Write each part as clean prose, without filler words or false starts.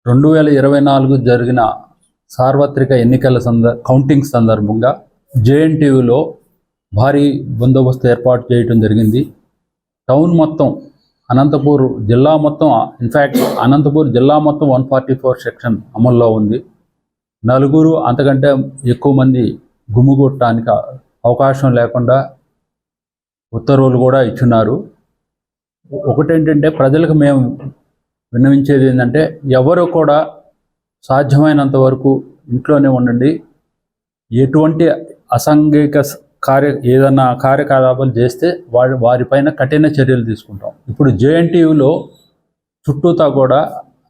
2024 జరిగిన సార్వత్రిక ఎన్నికల కౌంటింగ్ సందర్భంగా జేఎన్టీయూలో భారీ బందోబస్తు ఏర్పాటు చేయడం జరిగింది. టౌన్ మొత్తం అనంతపూర్ జిల్లా మొత్తం ఇన్ఫ్యాక్ట్ అనంతపూర్ జిల్లా మొత్తం 144 సెక్షన్ అమల్లో ఉంది. నలుగురు అంతకంటే ఎక్కువ మంది గుమ్మిగొట్టడానికి అవకాశం లేకుండా ఉత్తర్వులు కూడా ఇచ్చున్నారు. ఒకటేంటంటే ప్రజలకు మేము విన్నవించేది ఏంటంటే ఎవరు కూడా సాధ్యమైనంత వరకు ఇంట్లోనే ఉండండి. ఎటువంటి అసాంఘిక ఏదన్నా కార్యకలాపాలు చేస్తే వారిపైన కఠిన చర్యలు తీసుకుంటాం. ఇప్పుడు జేఎన్టీయూలో చుట్టూతా కూడా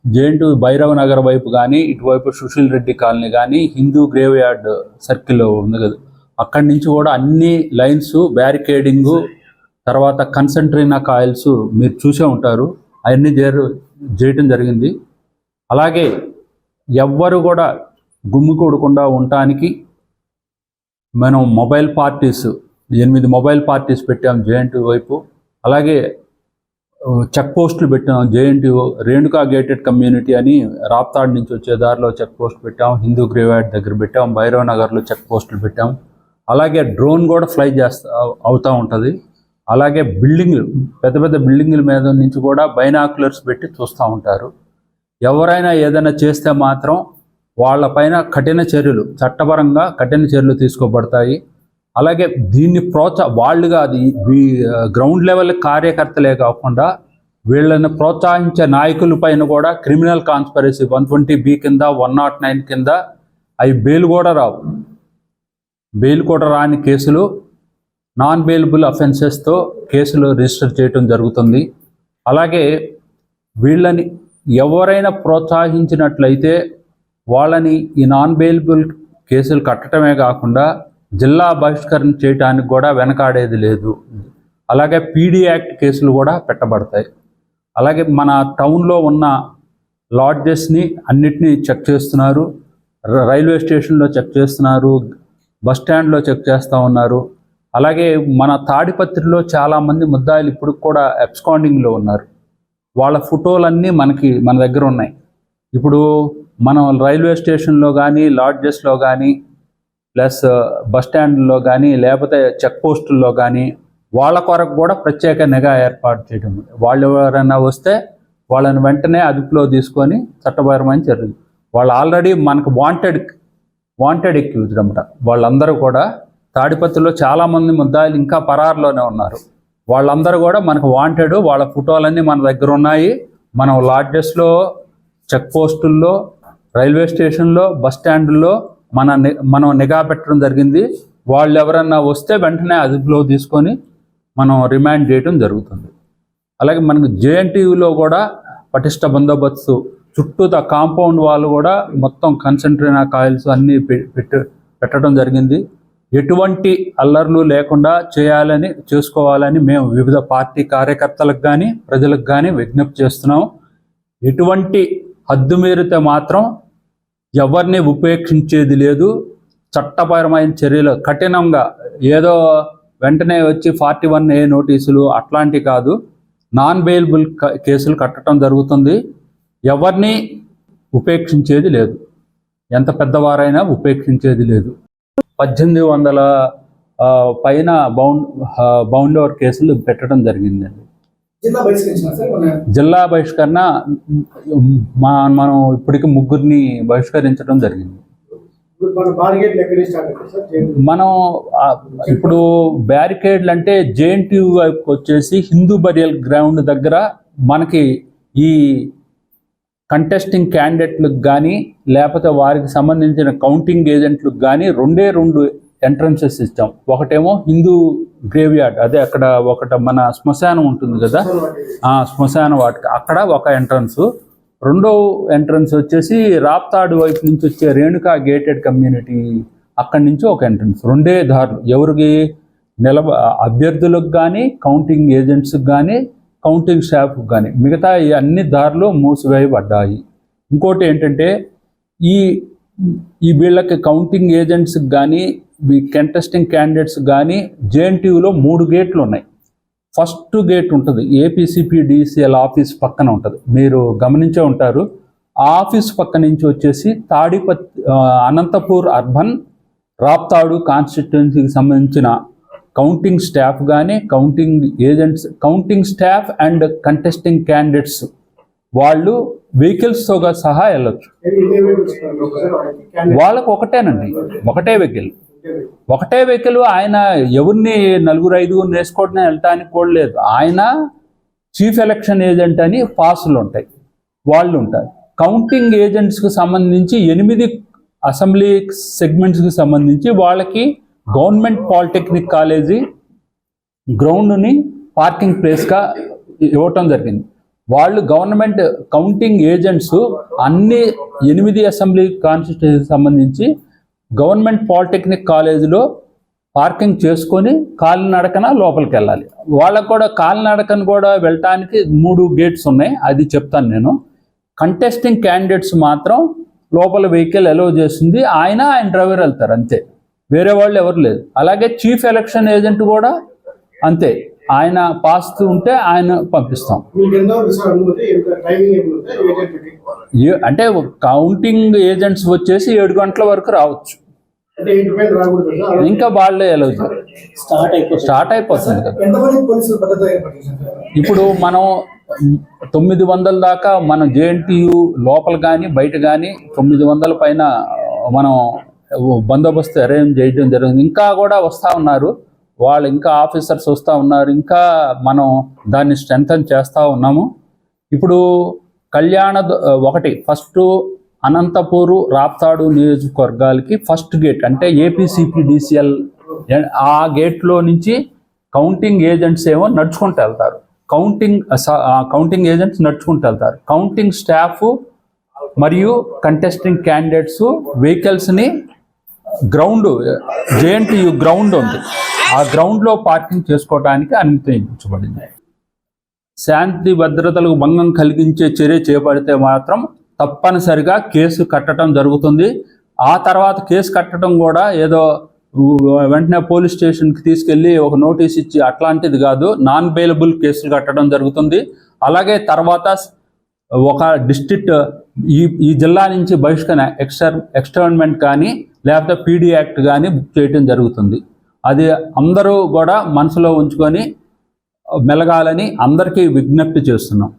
జేఎన్టీయూ భైరవ నగర్ వైపు కానీ ఇటువైపు సుశీల్ రెడ్డి కాలనీ కానీ హిందూ గ్రేవ్ యార్డ్ సర్కిల్ ఉంది కదా, అక్కడి నుంచి కూడా అన్ని లైన్స్ బ్యారికేడింగు, తర్వాత కన్సంట్రీనా కాయిల్స్ మీరు చూసే ఉంటారు, అవన్నీ చేయటం జరిగింది. అలాగే ఎవ్వరు కూడా గుమ్మికూడకుండా ఉండటానికి మనం మొబైల్ పార్టీస్ 8 మొబైల్ పార్టీస్ పెట్టాం జేఎన్టీయూ వైపు. అలాగే చెక్ పోస్టులు పెట్టాం. జేఎన్టీయూ రేణుకా గేటెడ్ కమ్యూనిటీ అని రాప్తాడ్ నుంచి వచ్చే దారిలో చెక్ పోస్ట్ పెట్టాం, హిందూ గ్రేవ్యార్డ్ దగ్గర పెట్టాం, భైరవ్ నగర్లో చెక్ పోస్టులు పెట్టాం. అలాగే డ్రోన్ కూడా ఫ్లై అవుతూ ఉంటుంది. అలాగే పెద్ద పెద్ద బిల్డింగుల మీద నుంచి కూడా బైనాక్యులర్స్ పెట్టి చూస్తూ ఉంటారు. ఎవరైనా ఏదైనా చేస్తే మాత్రం వాళ్ళపైన కఠిన చర్యలు, చట్టపరంగా కఠిన చర్యలు తీసుకోబడతాయి. అలాగే దీన్ని వాళ్ళుగా అది గ్రౌండ్ లెవెల్ కార్యకర్తలే కాకుండా వీళ్ళని ప్రోత్సహించే నాయకుల పైన కూడా క్రిమినల్ కాన్స్పిరసీ 120B కింద 109 కింద అవి బెయిల్ కూడా రాని కేసులు, నాన్ బెయిలబుల్ అఫెన్సెస్తో కేసులు రిజిస్టర్ చేయడం జరుగుతుంది. అలాగే వీళ్ళని ఎవరైనా ప్రోత్సహించినట్లయితే వాళ్ళని ఈ నాన్ బెయిలబుల్ కేసులు కట్టడమే కాకుండా జిల్లా బహిష్కరణ చేయడానికి కూడా వెనకాడేది లేదు. అలాగే పీడీ యాక్ట్ కేసులు కూడా పెట్టబడతాయి. అలాగే మన టౌన్లో ఉన్న లాడ్జెస్ని అన్నిటినీ చెక్ చేస్తున్నారు, రైల్వే స్టేషన్లో చెక్ చేస్తున్నారు, బస్ స్టాండ్లో చెక్ చేస్తూ ఉన్నారు. అలాగే మన తాడిపత్రిలో చాలామంది ముద్దాయిలు ఇప్పుడు కూడా అబ్స్కాండింగ్లో ఉన్నారు. వాళ్ళ ఫోటోలన్నీ మన దగ్గర ఉన్నాయి. ఇప్పుడు మనం రైల్వే స్టేషన్లో కానీ, లాడ్జెస్లో కానీ, ప్లస్ బస్ స్టాండ్లో కానీ, లేకపోతే చెక్ పోస్టుల్లో కానీ వాళ్ళ కొరకు కూడా ప్రత్యేక నిఘా ఏర్పాటు చేయడం. వాళ్ళు ఎవరైనా వస్తే వాళ్ళని వెంటనే అదుపులో తీసుకొని చట్టపరమైన చర్యలు. వాళ్ళు ఆల్రెడీ మనకు వాంటెడ్ ఎక్యూజ్డ్ అన్నమాట. వాళ్ళందరూ కూడా తాడిపత్రిలో చాలామంది ముద్దాయిలు ఇంకా పరారులోనే ఉన్నారు. వాళ్ళందరూ కూడా మనకు వాంటెడ్. వాళ్ళ ఫోటోలన్నీ మన దగ్గర ఉన్నాయి. మనం లాడ్జెస్లో, చెక్ పోస్టుల్లో, రైల్వే స్టేషన్లో, బస్ స్టాండ్లో మనం నిఘా పెట్టడం జరిగింది. వాళ్ళు ఎవరన్నా వస్తే వెంటనే అదుపులో తీసుకొని మనం రిమాండ్ చేయడం జరుగుతుంది. అలాగే మనకు జేఎన్టీయూలో కూడా పటిష్ట బందోబస్తు, చుట్టూత కాంపౌండ్ వాళ్ళు కూడా మొత్తం కన్సంట్రేనా కాయిల్స్ అన్నీ పెట్టడం జరిగింది. ఎటువంటి అల్లర్లు లేకుండా చేసుకోవాలని మేము వివిధ పార్టీ కార్యకర్తలకు కానీ ప్రజలకు కానీ విజ్ఞప్తి చేస్తున్నాం. ఎటువంటి హద్దు మీరితే మాత్రం ఎవరిని ఉపేక్షించేది లేదు. చట్టపరమైన చర్యలు కఠినంగా, ఏదో వెంటనే వచ్చి 41A నోటీసులు అట్లాంటివి కాదు, నాన్ బెయిలబుల్ కేసులు కట్టడం జరుగుతుంది. ఎవరిని ఉపేక్షించేది లేదు. ఎంత పెద్దవారైనా ఉపేక్షించేది లేదు. 1800 పైన బౌండ్ ఓవర్ కేసులు పెట్టడం జరిగిందండి. జిల్లా బహిష్కరణ మనం ఇప్పటికి 3 బహిష్కరించడం జరిగింది. మనం ఇప్పుడు బ్యారికేడ్లు అంటే జేఎన్టీయూ వైపు వచ్చేసి హిందూ బరియల్ గ్రౌండ్ దగ్గర మనకి ఈ కంటెస్టింగ్ క్యాండిడేట్లకు కానీ లేకపోతే వారికి సంబంధించిన కౌంటింగ్ ఏజెంట్లకు కానీ 2 ఎంట్రన్సెస్ ఇచ్చాం. ఒకటేమో హిందూ గ్రేవ్ యార్డ్, అదే అక్కడ మన శ్మశానం ఉంటుంది కదా, శ్మశాన వాటికి అక్కడ ఒక ఎంట్రన్స్. రెండో ఎంట్రన్స్ వచ్చేసి రాప్తాడు వైపు నుంచి వచ్చే రేణుకా గేటెడ్ కమ్యూనిటీ అక్కడి నుంచి ఒక ఎంట్రన్స్. 2 దారులు ఎవరికి అభ్యర్థులకు కానీ, కౌంటింగ్ ఏజెంట్స్కి కానీ, కౌంటింగ్ స్టాఫ్కి కానీ. మిగతా ఈ అన్ని దారులు మూసివేయబడ్డాయి. ఇంకోటి ఏంటంటే ఈ వీళ్ళకి కౌంటింగ్ ఏజెంట్స్కి కానీ, కంటెస్టింగ్ క్యాండిడేట్స్ కానీ జేఎన్టీయూలో 3 గేట్లు ఉన్నాయి. ఫస్ట్ గేట్ ఉంటుంది, ఏపీసీపీడీసీఎల్ ఆఫీస్ పక్కన ఉంటుంది. మీరు గమనించే ఉంటారు. ఆఫీస్ పక్క నుంచి వచ్చేసి అనంతపూర్ అర్బన్ రాప్తాడు కాన్స్టిట్యుయెన్సీకి సంబంధించిన కౌంటింగ్ స్టాఫ్ కానీ counting agents, counting staff and contesting candidates వాళ్ళు వెహికల్స్తో సహా వెళ్ళొచ్చు. వాళ్ళకు ఒకటే వెహికల్. ఆయన ఎవరిని 4-5 వేసుకోవడం వెళ్ళటానికి కూడా లేదు. ఆయన చీఫ్ ఎలక్షన్ ఏజెంట్ అని పాసులు ఉంటాయి, వాళ్ళు ఉంటారు. కౌంటింగ్ ఏజెంట్స్కి సంబంధించి 8 అసెంబ్లీ సెగ్మెంట్స్కి సంబంధించి వాళ్ళకి గవర్నమెంట్ పాలిటెక్నిక్ కాలేజీ గ్రౌండ్ని పార్కింగ్ ప్లేస్గా ఇవ్వటం జరిగింది. వాళ్ళు గవర్నమెంట్ కౌంటింగ్ ఏజెంట్స్ అన్ని 8 అసెంబ్లీ కాన్స్టిట్యూన్సీకి సంబంధించి గవర్నమెంట్ పాలిటెక్నిక్ కాలేజీలో పార్కింగ్ చేసుకొని కాలినడకన లోపలికి వెళ్ళాలి. వాళ్ళకు కూడా కాలినడకన కూడా వెళ్ళటానికి 3 గేట్స్ ఉన్నాయి, అది చెప్తాను నేను. కంటెస్టింగ్ క్యాండిడేట్స్ మాత్రం లోపల వెహికల్ అలౌ చేస్తుంది, ఆయన డ్రైవర్ వెళ్తారు అంతే, వేరే వాళ్ళు ఎవరు లేదు. అలాగే చీఫ్ ఎలక్షన్ ఏజెంట్ కూడా అంతే, ఆయన పాస్ ఉంటే ఆయన పంపిస్తాం. అంటే కౌంటింగ్ ఏజెంట్స్ వచ్చేసి 7 గంటల వరకు రావచ్చు, ఇంకా వాళ్ళే అలౌ స్టార్ట్ అయిపోతుంది కదా. ఇప్పుడు మనం 900 దాకా మన JNTU లోపల కానీ బయట కానీ 900 పైన మనం బందోబస్తు అరేంజ్ చేయడం జరిగింది. ఇంకా కూడా వస్తూ ఉన్నారు వాళ్ళు, ఇంకా ఆఫీసర్స్ వస్తూ ఉన్నారు, ఇంకా మనం దాన్ని స్ట్రెంథన్ చేస్తూ ఉన్నాము. ఇప్పుడు ఫస్ట్ అనంతపూరు రాప్తాడు నియోజకవర్గాలకి ఫస్ట్ గేట్ అంటే APCPDCL, ఆ గేట్లో నుంచి కౌంటింగ్ ఏజెంట్స్ ఏమో నడుచుకుంటూ వెళ్తారు, కౌంటింగ్ ఏజెంట్స్ నడుచుకుంటూ వెళ్తారు. కౌంటింగ్ స్టాఫ్ మరియు కంటెస్టింగ్ క్యాండిడేట్స్ వెహికల్స్ని JNTU గ్రౌండ్ ఉంది, ఆ గ్రౌండ్లో పార్కింగ్ చేసుకోవడానికి అనుమతించబడింది. శాంతి భద్రతలకు భంగం కలిగించే చర్య చేపడితే మాత్రం తప్పనిసరిగా కేసు కట్టడం జరుగుతుంది. ఆ తర్వాత కేసు కట్టడం కూడా ఏదో వెంటనే పోలీస్ స్టేషన్కి తీసుకెళ్ళి ఒక నోటీస్ ఇచ్చి అట్లాంటిది కాదు, నాన్ బెయిలబుల్ కేసులు కట్టడం జరుగుతుంది. అలాగే తర్వాత ఒక డిస్ట్రిక్ట్ ఈ జిల్లా నుంచి ఎక్స్టర్న్మెంట్ కానీ లేకపోతే PD యాక్ట్ కానీ బుక్ చేయడం జరుగుతుంది. అది అందరూ కూడా మనసులో ఉంచుకొని మెలగాలని అందరికీ విజ్ఞప్తి చేస్తున్నాం.